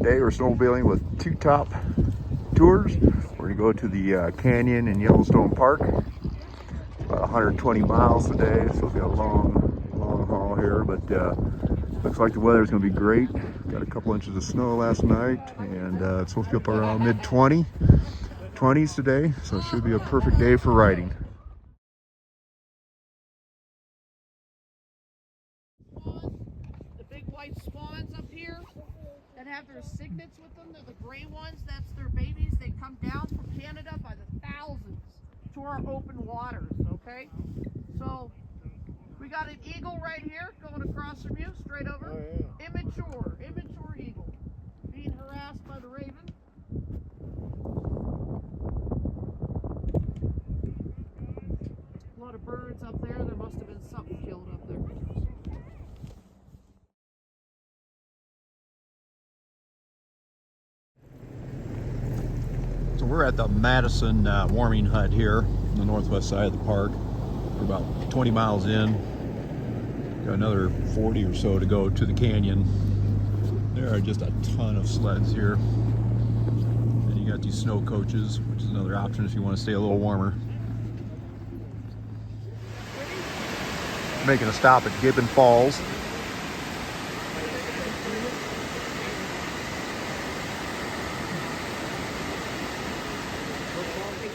Today we're snowmobiling with two top tours. We're gonna go to the canyon in Yellowstone Park. About 120 miles today, so it'll be a long haul here, but looks like the weather's gonna be great. Got a couple inches of snow last night, and it's supposed to be up around mid-20s today, so it should be a perfect day for riding. The big white swans up here that have their cygnets with them, they're the gray ones, that's their babies. They come down from Canada by the thousands to our open waters, okay? So we got an eagle right here going across from you, straight over. Oh, yeah. Immature eagle being harassed by the raven. A lot of birds up there. There must have been something killed up there. So we're at the Madison warming hut here on the northwest side of the park. We're about 20 miles in. Got another 40 or so to go to the canyon. There are just a ton of sleds here. And you got these snow coaches, which is another option if you want to stay a little warmer. Making a stop at Gibbon Falls.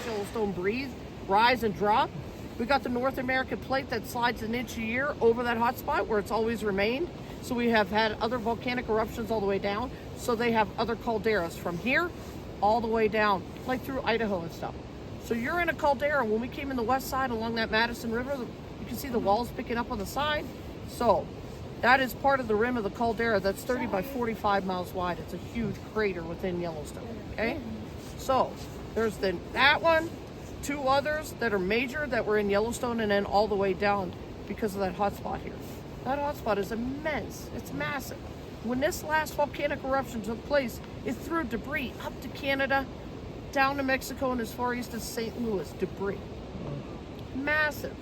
Yellowstone breathe, rise and drop. We got the North American plate that slides an inch a year over that hot spot where it's always remained. So we have had other volcanic eruptions all the way down. So they have other calderas from here all the way down, like through Idaho and stuff. So you're in a caldera. When we came in the west side along that Madison River, you can see the walls picking up on the side. So that is part of the rim of the caldera that's 30 by 45 miles wide. It's a huge crater within Yellowstone, okay? So there's that one, two others that are major that were in Yellowstone, and then all the way down because of that hot spot here. That hot spot is immense. It's massive. When this last volcanic eruption took place, it threw debris up to Canada, down to Mexico, and as far east as St. Louis. Debris. Massive.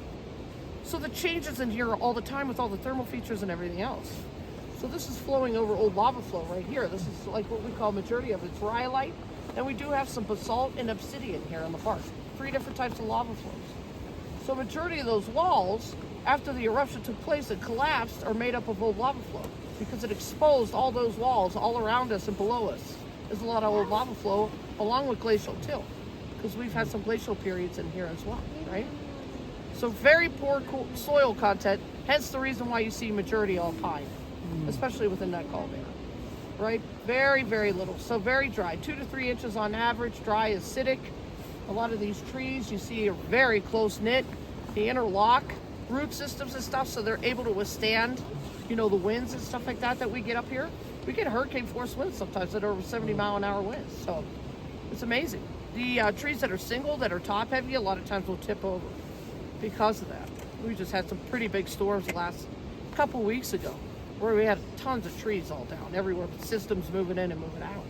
So the changes in here all the time with all the thermal features and everything else. So this is flowing over old lava flow right here. This is like what we call majority of it. It's rhyolite. And we do have some basalt and obsidian here in the park. 3 different types of lava flows. So majority of those walls, after the eruption took place and collapsed, are made up of old lava flow because it exposed all those walls all around us and below us. There's a lot of old lava flow along with glacial tilt because we've had some glacial periods in here as well, right? So very poor soil content, hence the reason why you see majority all pine, especially within that caldera. Right? Very, very little. So very dry. 2 to 3 inches on average. Dry, acidic. A lot of these trees you see are very close knit. They interlock root systems and stuff, so they're able to withstand, you know, the winds and stuff like that we get up here. We get hurricane force winds sometimes that are over 70 mile an hour winds. So it's amazing. The trees that are single, that are top heavy, a lot of times will tip over because of that. We just had some pretty big storms the last couple weeks ago, where we had tons of trees all down everywhere, systems moving in and moving out.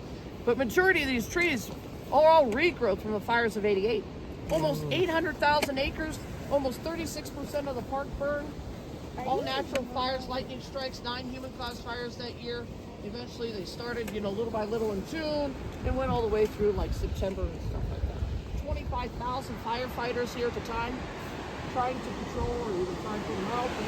But majority of these trees are all regrowth from the fires of '88. Almost 800,000 acres, almost 36% of the park burned. All natural fires, lightning strikes, 9 human-caused fires that year. Eventually they started, you know, little by little in June and went all the way through like September and stuff like that. 25,000 firefighters here at the time, trying to control or even trying to help and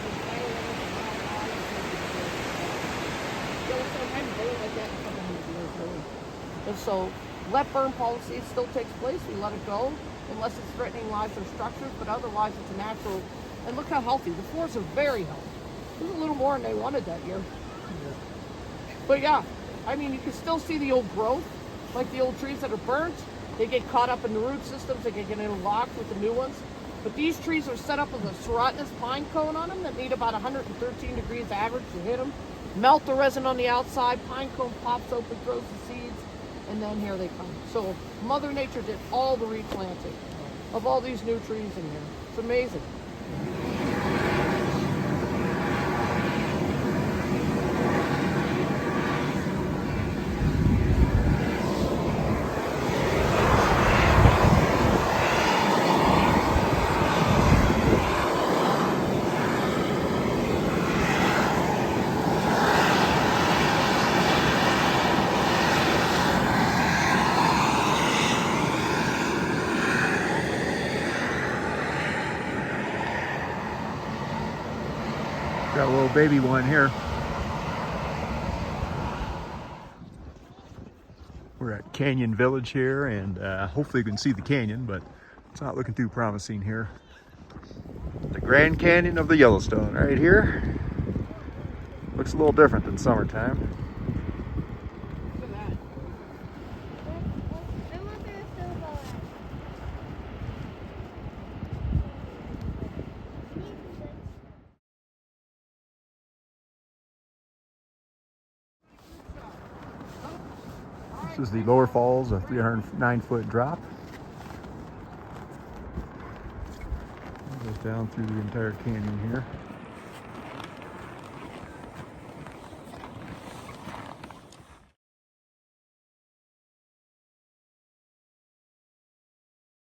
and so let burn policy still takes place. We let it go unless it's threatening lives or structures, but otherwise it's a natural. And look how healthy. The forests are very healthy. There's a little more than they wanted that year. But yeah, I mean, you can still see the old growth, like the old trees that are burnt. They get caught up in the root systems. They can get interlocked with the new ones. But these trees are set up with a serotinous pine cone on them that need about 113 degrees average to hit them. Melt the resin on the outside, pine cone pops open, throws the seeds, and then here they come. So Mother Nature did all the replanting of all these new trees in here. It's amazing. got a little baby one here. We're at Canyon Village here, and hopefully you can see the canyon, but it's not looking too promising here. The Grand Canyon of the Yellowstone right here. Looks a little different than summertime. Look at that. This is the lower falls, a 309-foot drop. It goes down through the entire canyon here.